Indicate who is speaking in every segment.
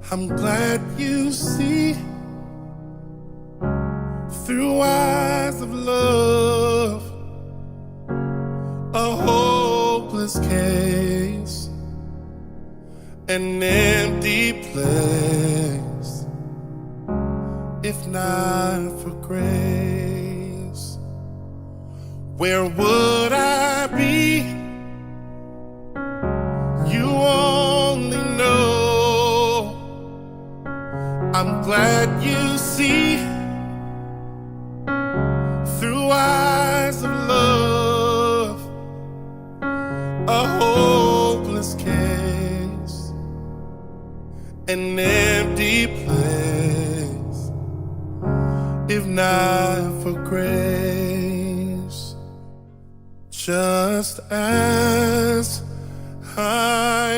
Speaker 1: I'm glad you see through eyes of love a hopeless case, an empty place, if not for grace. Where would I be? You only know. I'm glad you see through eyes of love a hopeless case, an empty place, if not for grace. Just as I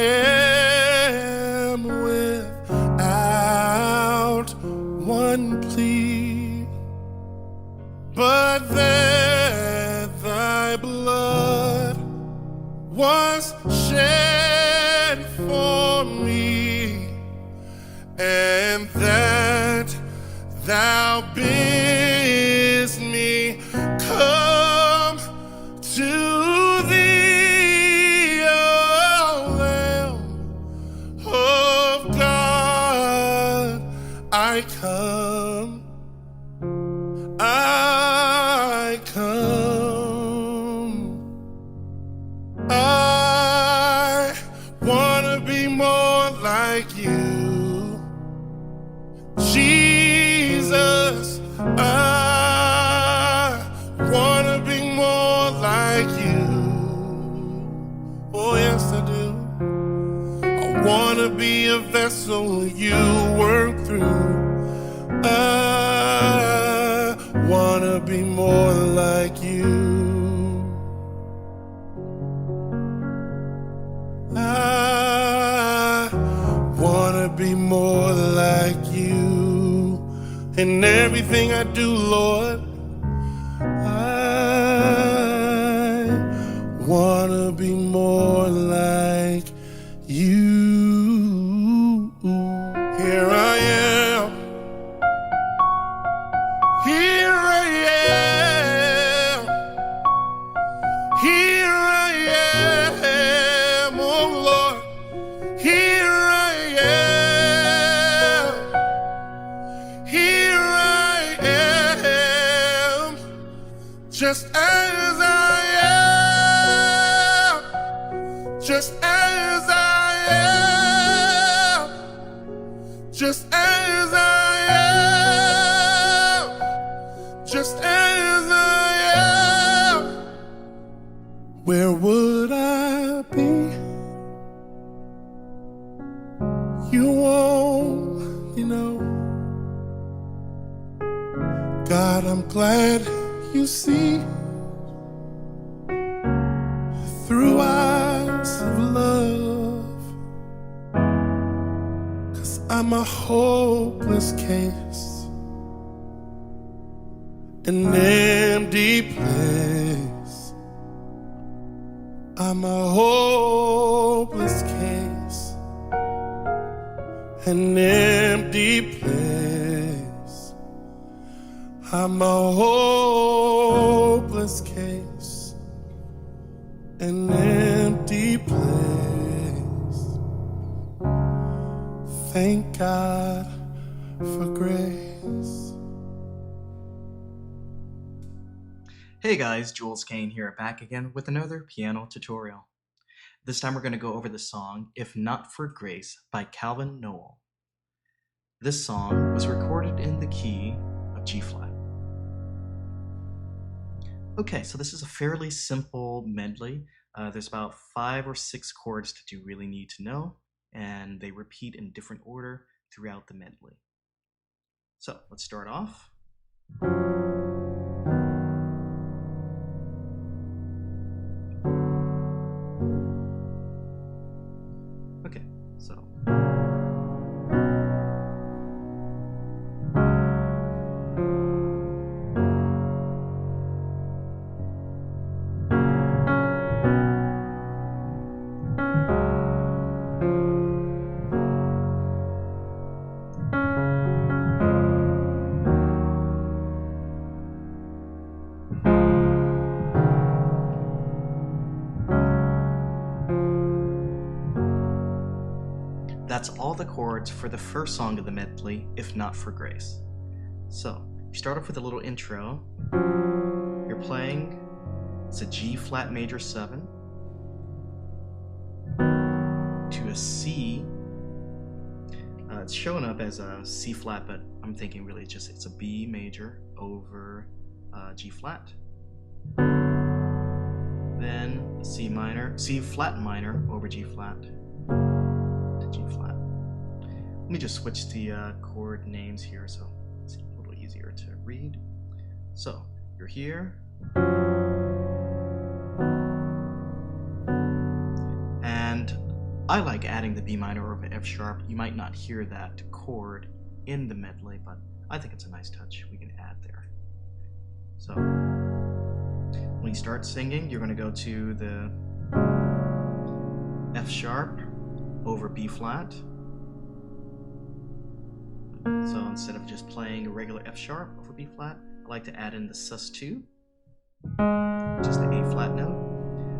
Speaker 1: am without one plea, but that thy blood was shed for me, and that thou bidst me come to thee, O Lamb of God. I come, I come. I wanna be more like you, Jesus. I wanna be more like you. Oh yes I do. I wanna be a vessel you work through. I wanna be more like you. I wanna be more like you in everything I do, Lord. I wanna be more like you. Here I am. Here I am. Here I am, oh Lord. Here I am. Here I am. Just as I am. Just as I am. Just as I am. Just as I am. Where would I be? You only know. God, I'm glad you see through eyes of love, 'cause I'm a hopeless case, an empty place. I'm a hopeless case, an empty place. I'm a hopeless case, an empty place. Thank God for grace.
Speaker 2: Hey guys, Jules Kain here, back again with another piano tutorial. This time we're going to go over the song If Not for Grace by Nowell. This song was recorded in the key of G flat. Okay, so this is a fairly simple medley. There's about 5 or 6 chords that you really need to know, and they repeat in different order throughout the medley. So let's start off. Okay, so that's all the chords for the first song of the medley, If Not for Grace. So, you start off with a little intro. You're playing, it's a G flat major 7 to a C. It's showing up as a C flat, but I'm thinking really it's a B major over G flat. Then C flat minor over G flat to G flat. Let me just switch the chord names here so it's a little easier to read. So you're here, and I like adding the B minor over F sharp. You might not hear that chord in the medley, but I think it's a nice touch we can add there. So when you start singing, you're going to go to the F sharp over B flat. So instead of just playing a regular F sharp over B flat, I like to add in the sus2, just the A flat note.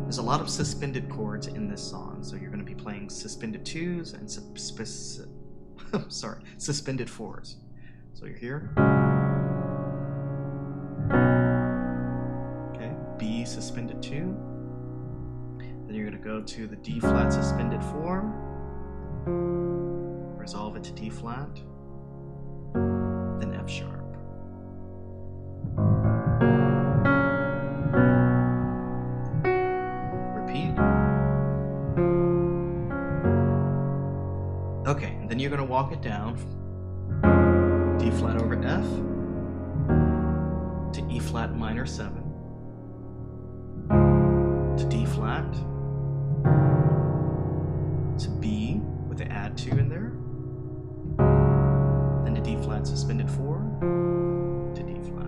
Speaker 2: There's a lot of suspended chords in this song, so you're going to be playing suspended 2s and suspended 4s. So you're here. Okay, B suspended 2. Then you're going to go to the D flat suspended 4. Resolve it to D flat. Then F sharp. Okay, and then you're going to walk it down, D flat over F, to E flat minor 7, to D flat, to B with the add 2 in there, then to D flat suspended 4, to D flat.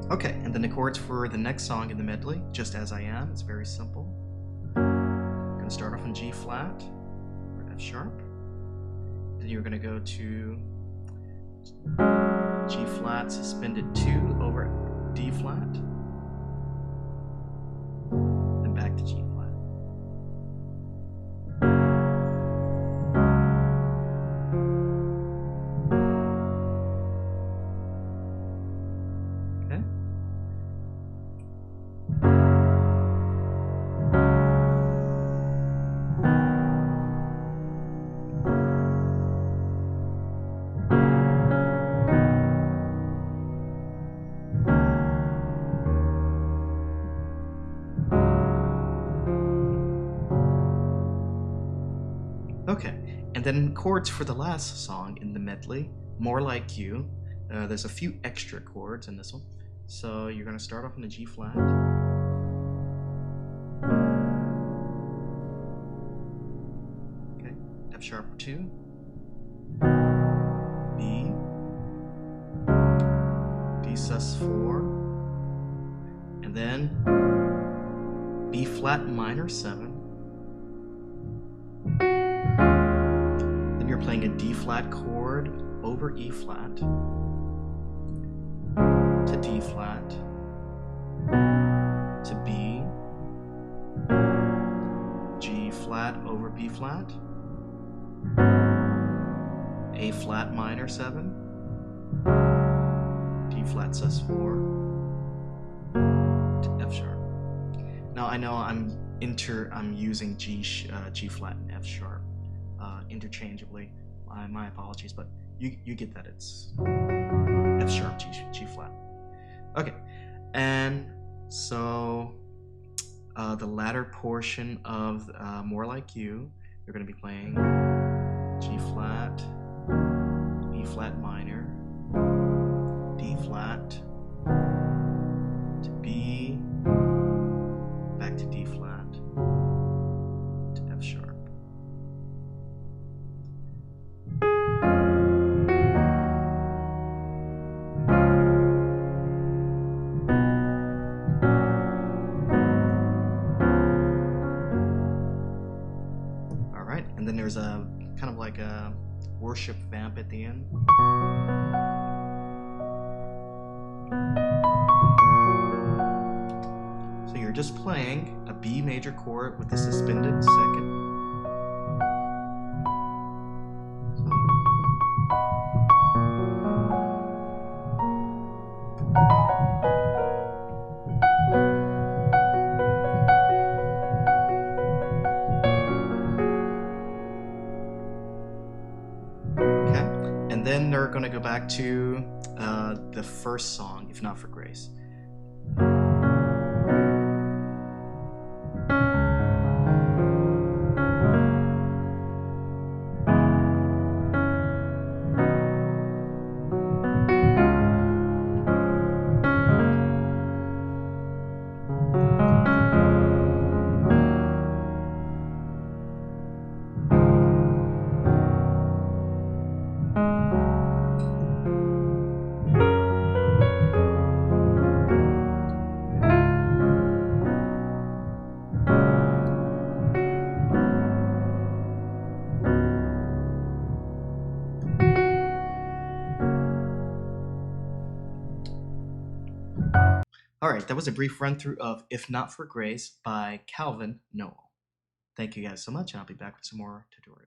Speaker 2: Okay, and then the chords for the next song in the medley, Just As I Am, it's very simple. I'm going to start off on G flat or F sharp. Then you're going to go to G flat suspended 2 over D flat. Then back to G flat. Okay, and then chords for the last song in the medley, More Like You. There's a few extra chords in this one. So you're going to start off in the G flat. Okay, F sharp 2, B, D sus 4, and then B flat minor 7. You're playing a D flat chord over E flat to D flat to B, G flat over B flat, A flat minor 7, D flat sus 4 to F sharp. Now I know I'm using G flat and F sharp interchangeably. My apologies, but you get that it's F sharp, G flat. Okay, and so the latter portion of More Like You, you're going to be playing G flat, E flat minor, D flat to B, back to D flat to F sharp. And then there's a kind of like a worship vamp at the end. So you're just playing a B major chord with a suspended second. Okay, and then they're going to go back to the first song, If Not for Grace. All right, that was a brief run through of If Not for Grace by Calvin Nowell. Thank you guys so much, and I'll be back with some more tutorials.